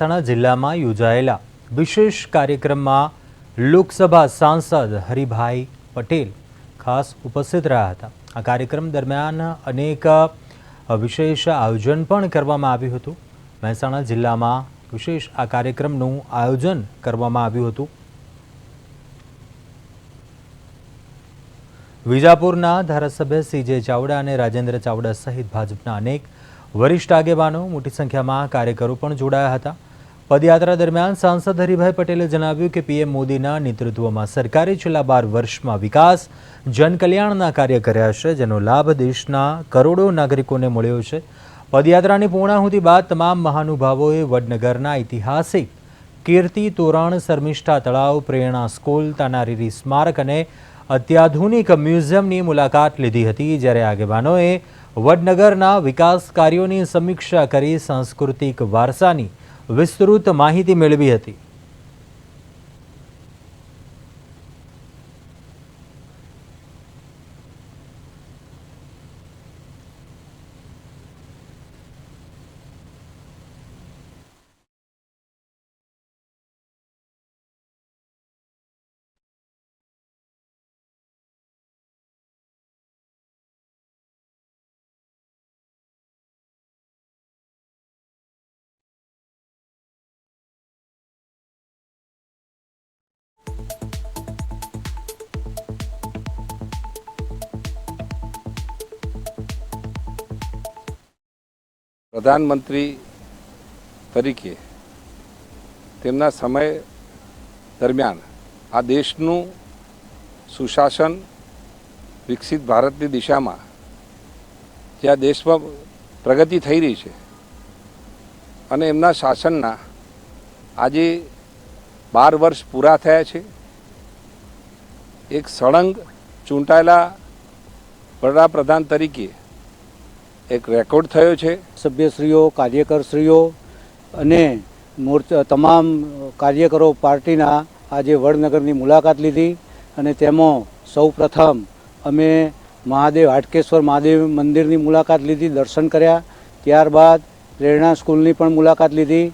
મહેસાણા જિલ્લામાં યોજાયેલા વિશેષ કાર્યક્રમમાં લોકસભા સાંસદ હરિભાઈ પટેલ ખાસ ઉપસ્થિત રહ્યા હતા। આ કાર્યક્રમ દરમિયાન અનેક વિશેષ આયોજન પણ કરવામાં આવ્યું હતું। મહેસાણા જિલ્લામાં વિશેષ આ કાર્યક્રમનું આયોજન કરવામાં આવ્યું હતું। વિજાપુરના ધારાસભ્ય સીજે ચાવડા અને રાજેન્દ્ર ચાવડા સહિત ભાજપના અનેક વરિષ્ઠ આગેવાનો મોટી સંખ્યામાં કાર્યકરો પણ જોડાયા હતા। પદયાત્રા દરમિયાન સાંસદ હરિભાઈ પટેલે જણાવ્યું કે પીએમ મોદીના નેતૃત્વમાં સરકારે છેલ્લા 12 વર્ષમાં વિકાસ જનકલ્યાણના કાર્ય કર્યા છે, જેનો લાભ દેશના કરોડો નાગરિકોને મળ્યો છે। પદયાત્રાની પૂર્ણાહુતિ બાદ તમામ મહાનુભાવોએ વડનગરના ઐતિહાસિક કીર્તિ તોરણ, શર્મિષ્ઠા તળાવ, પ્રેરણા સ્કૂલ, તાનારીરી સ્મારક અને અત્યાધુનિક મ્યુઝિયમની મુલાકાત લીધી હતી। જ્યારે આગેવાનોએ વડનગરના વિકાસ કાર્યોની સમીક્ષા કરી સાંસ્કૃતિક વારસાની વિસ્તૃત માહિતી મેળવી હતી। પ્રધાનમંત્રી તરીકે તેમના સમય દરમિયાન આ દેશનું સુશાસન વિકસિત ભારતની દિશામાં જ્યાં દેશમાં પ્રગતિ થઈ રહી છે અને એમના શાસનના આજે 12 વર્ષ પૂરા થયા છે। એક સળંગ ચૂંટાયેલા વડાપ્રધાન તરીકે એક રેકોર્ડ થયો છે। સભ્યશ્રીઓ, કાર્યકરશ્રીઓ અને તમામ કાર્યકરો પાર્ટીના આજે વડનગરની મુલાકાત લીધી અને તેમાં સૌ પ્રથમ અમે મહાદેવ હાટકેશ્વર મહાદેવ મંદિરની મુલાકાત લીધી, દર્શન કર્યા। ત્યારબાદ પ્રેરણા સ્કૂલની પણ મુલાકાત લીધી